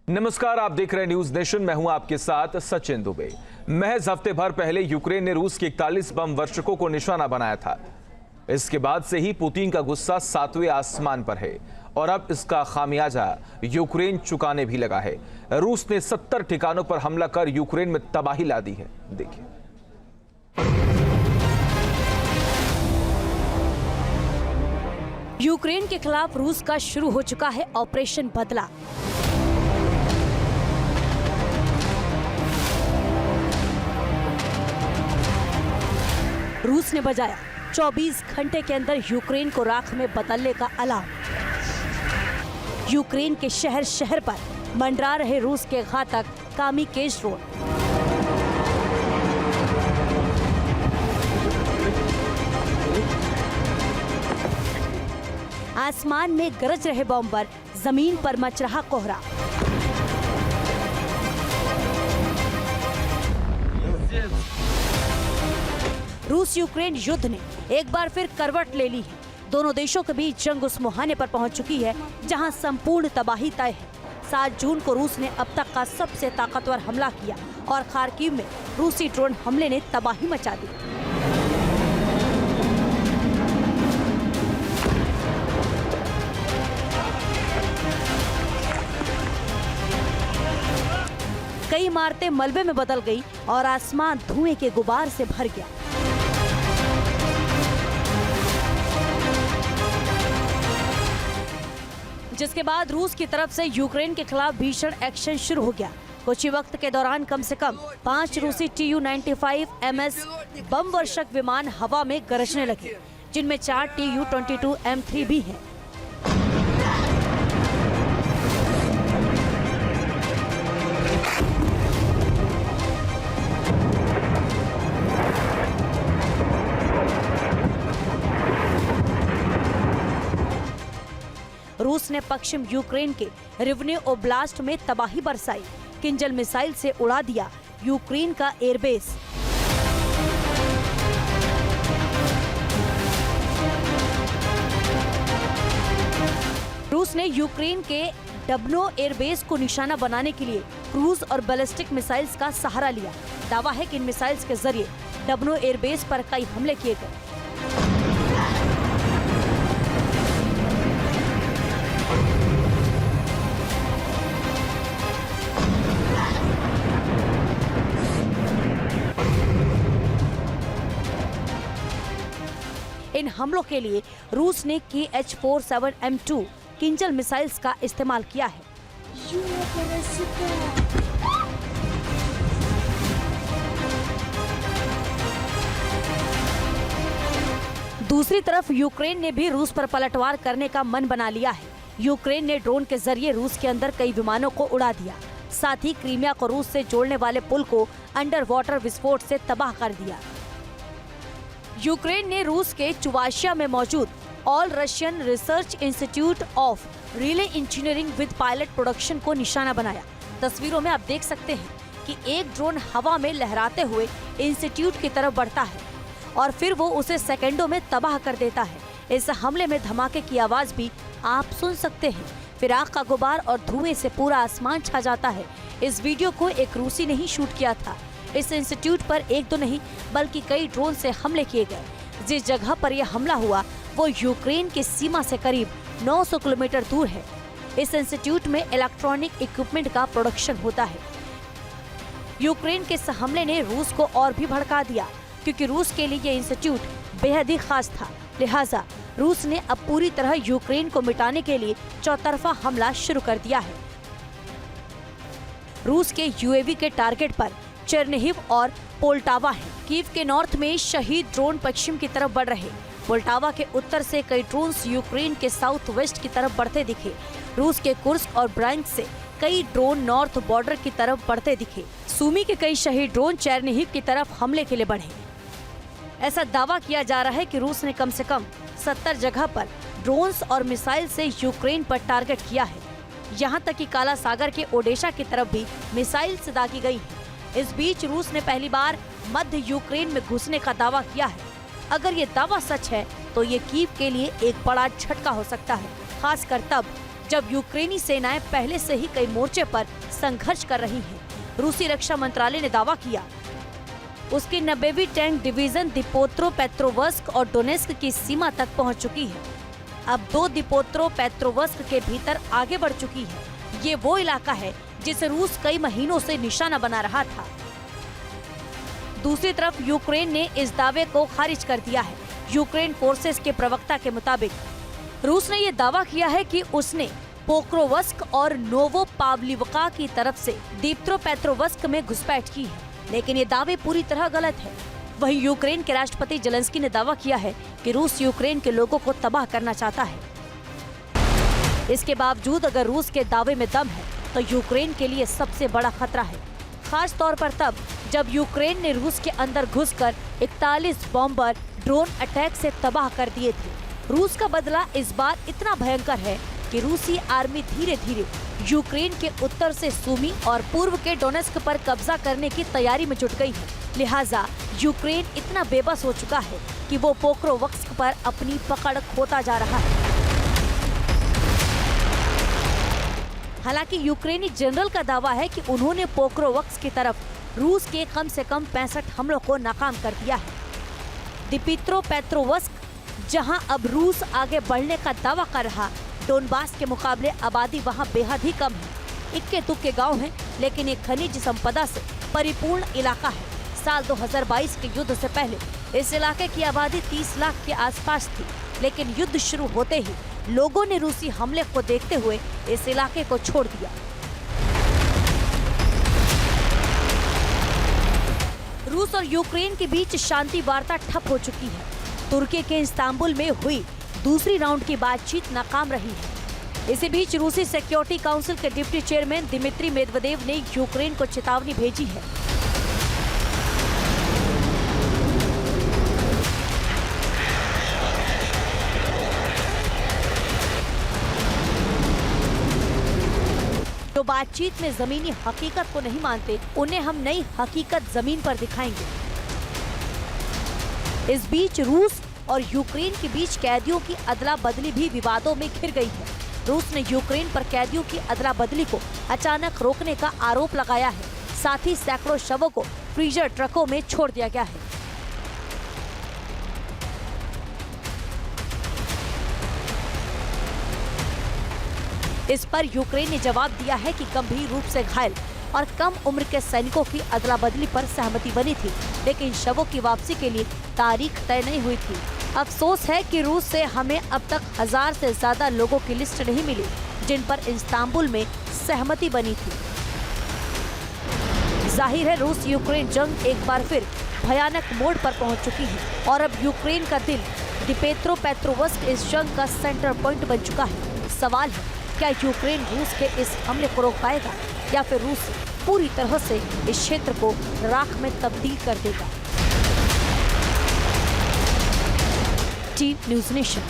नमस्कार, आप देख रहे हैं न्यूज नेशन। मैं हूं आपके साथ सचिन दुबे। महज हफ्ते भर पहले यूक्रेन ने रूस के 41 बम वर्षकों को निशाना बनाया था। इसके बाद से ही पुतिन का गुस्सा 7वें आसमान पर है और अब इसका खामियाजा यूक्रेन चुकाने भी लगा है। रूस ने 70 ठिकानों पर हमला कर यूक्रेन में तबाही ला दी है। देखिए, यूक्रेन के खिलाफ रूस का शुरू हो चुका है ऑपरेशन बदला। रूस ने बजाया 24 घंटे के अंदर यूक्रेन को राख में बदलने का अलार्म। यूक्रेन के शहर शहर पर मंडरा रहे रूस के घातक कामिकेज ड्रोन। आसमान में गरज रहे बॉम्बर, जमीन पर मच रहा कोहरा। रूस यूक्रेन युद्ध ने एक बार फिर करवट ले ली है। दोनों देशों के बीच जंग उस मुहाने पर पहुंच चुकी है जहां संपूर्ण तबाही तय है। 7 जून को रूस ने अब तक का सबसे ताकतवर हमला किया और खार्किव में रूसी ड्रोन हमले ने तबाही मचा दी। कई इमारतें मलबे में बदल गई और आसमान धुएं के गुबार से भर गया। जिसके बाद रूस की तरफ से यूक्रेन के खिलाफ भीषण एक्शन शुरू हो गया। कुछ ही वक्त के दौरान कम से कम 5 रूसी Tu-95 MS बम वर्षक विमान हवा में गरजने लगे, जिनमें 4 Tu-22 M3 भी हैं। रूस ने पश्चिम यूक्रेन के रिवने ओब्लास्ट में तबाही बरसाई। किंजल मिसाइल से उड़ा दिया यूक्रेन का एयरबेस। रूस ने यूक्रेन के डब्नो एयरबेस को निशाना बनाने के लिए क्रूज और बैलिस्टिक मिसाइल्स का सहारा लिया। दावा है कि इन मिसाइल्स के जरिए डब्नो एयरबेस पर कई हमले किए गए। इन हमलों के लिए रूस ने Kh-47M2 किंजल मिसाइल्स का इस्तेमाल किया है। दूसरी तरफ यूक्रेन ने भी रूस पर पलटवार करने का मन बना लिया है। यूक्रेन ने ड्रोन के जरिए रूस के अंदर कई विमानों को उड़ा दिया। साथ ही क्रीमिया को रूस से जोड़ने वाले पुल को अंडर वाटर विस्फोट से तबाह कर दिया। यूक्रेन ने रूस के चुवाशिया में मौजूद all Russian research institute of relay engineering with pilot production को निशाना बनाया। तस्वीरों में आप देख सकते हैं कि एक ड्रोन हवा में लहराते हुए इंस्टीट्यूट की तरफ बढ़ता है और फिर वो उसे सेकंडों में तबाह कर देता है। इस हमले में धमाके की आवाज भी आप सुन सकते हैं। फिर आग का गुबार और धुएं से पूरा आसमान छा जाता है। इस वीडियो को एक रूसी ने ही शूट किया था। इस इंस्टीट्यूट पर एक दो नहीं बल्कि कई ड्रोन से हमले किए गए। जिस जगह पर यह हमला हुआ वो यूक्रेन की सीमा से करीब 900 किलोमीटर दूर है। इस इंस्टीट्यूट में इलेक्ट्रॉनिक इक्विपमेंट का प्रोडक्शन होता है। यूक्रेन के इस हमले ने रूस को और भी भड़का दिया, क्योंकि रूस के लिए ये इंस्टीट्यूट बेहद ही खास था। लिहाजा रूस ने अब पूरी तरह यूक्रेन को मिटाने के लिए चौतरफा हमला शुरू कर दिया है। रूस के यूएवी के टारगेट पर चेरनिहिव और पोल्टावा है। कीव के नॉर्थ में शहीद ड्रोन पश्चिम की तरफ बढ़ रहे। पोल्टावा के उत्तर से कई ड्रोन्स यूक्रेन के साउथ वेस्ट की तरफ बढ़ते दिखे। रूस के कुर्स्क और ब्रांस्क से कई ड्रोन नॉर्थ बॉर्डर की तरफ बढ़ते दिखे। सूमी के कई शहीद ड्रोन चेरनिहिव की तरफ हमले के लिए बढ़े। ऐसा दावा किया जा रहा है कि रूस ने कम से कम 70 जगह पर ड्रोन्स और मिसाइल से यूक्रेन पर टारगेट किया है। यहाँ तक कि काला सागर के ओडेशा की तरफ भी मिसाइल से दागी गई है। इस बीच रूस ने पहली बार मध्य यूक्रेन में घुसने का दावा किया है। अगर ये दावा सच है तो ये कीव के लिए एक बड़ा झटका हो सकता है, खासकर तब जब यूक्रेनी सेनाएं पहले से ही कई मोर्चे पर संघर्ष कर रही हैं। रूसी रक्षा मंत्रालय ने दावा किया उसकी 90वीं टैंक डिवीजन दिपोत्रो-पेट्रोवस्क और डोनेस्क की सीमा तक पहुंच चुकी है। अब 2 दिपोत्रो-पेट्रोवस्क के भीतर आगे बढ़ चुकी है। ये वो इलाका है जिसे रूस कई महीनों से निशाना बना रहा था। दूसरी तरफ यूक्रेन ने इस दावे को खारिज कर दिया है। यूक्रेन फोर्सेस के प्रवक्ता के मुताबिक रूस ने ये दावा किया है कि उसने पोक्रोवस्क और नोवोपाव्लिवका की तरफ से दिप्त्रोपेट्रोवस्क में घुसपैठ की है, लेकिन ये दावे पूरी तरह गलत है। वहीं यूक्रेन के राष्ट्रपति जेलेंस्की ने दावा किया है कि रूस यूक्रेन के लोगों को तबाह करना चाहता है। इसके बावजूद अगर रूस के दावे में दम है तो यूक्रेन के लिए सबसे बड़ा खतरा है, खास तौर पर तब जब यूक्रेन ने रूस के अंदर घुसकर 41 बॉम्बर ड्रोन अटैक से तबाह कर दिए थे। रूस का बदला इस बार इतना भयंकर है कि रूसी आर्मी धीरे धीरे यूक्रेन के उत्तर से सूमी और पूर्व के डोनेस्क पर कब्जा करने की तैयारी में जुट गई है। लिहाजा यूक्रेन इतना बेबस हो चुका है कि वो पोक्रोवस्क पर अपनी पकड़ खोता जा रहा है। हालांकि यूक्रेनी जनरल का दावा है कि उन्होंने पोक्रोवस्क की तरफ रूस के कम से कम 65 हमलों को नाकाम कर दिया है। दिप्त्रोपेट्रोवस्क, जहां अब रूस आगे बढ़ने का दावा कर रहा, डोनबास के मुकाबले आबादी वहां बेहद ही कम है। इक्के दुक्के गांव हैं, लेकिन एक खनिज संपदा से परिपूर्ण इलाका है। साल 2022 के युद्ध से पहले इस इलाके की आबादी 30 लाख के आसपास थी, लेकिन युद्ध शुरू होते ही लोगों ने रूसी हमले को देखते हुए इस इलाके को छोड़ दिया। रूस और यूक्रेन के बीच शांति वार्ता ठप हो चुकी है। तुर्की के इस्तांबुल में हुई दूसरी राउंड की बातचीत नाकाम रही है। इसी बीच रूसी सिक्योरिटी काउंसिल के डिप्टी चेयरमैन दिमित्री मेदवेदेव ने यूक्रेन को चेतावनी भेजी है। जो बातचीत में जमीनी हकीकत को नहीं मानते, उन्हें हम नई हकीकत जमीन पर दिखाएंगे। इस बीच रूस और यूक्रेन के बीच कैदियों की अदला बदली भी विवादों में घिर गई है। रूस ने यूक्रेन पर कैदियों की अदला बदली को अचानक रोकने का आरोप लगाया है। साथ ही सैकड़ों शवों को फ्रीजर ट्रकों में छोड़ दिया गया है। इस पर यूक्रेन ने जवाब दिया है कि गंभीर रूप से घायल और कम उम्र के सैनिकों की अदला बदली पर सहमति बनी थी, लेकिन शवों की वापसी के लिए तारीख तय नहीं हुई थी। अफसोस है कि रूस से हमें अब तक 1000 से ज्यादा लोगों की लिस्ट नहीं मिली, जिन पर इस्तांबुल में सहमति बनी थी। जाहिर है रूस यूक्रेन जंग एक बार फिर भयानक मोड़ पर पहुंच चुकी है और अब यूक्रेन का दिल दिप्त्रोपेट्रोवस्क इस जंग का सेंटर पॉइंट बन चुका है। सवाल है, क्या यूक्रेन रूस के इस हमले को रोक पाएगा या फिर रूस पूरी तरह से इस क्षेत्र को राख में तब्दील कर देगा? Team news nation.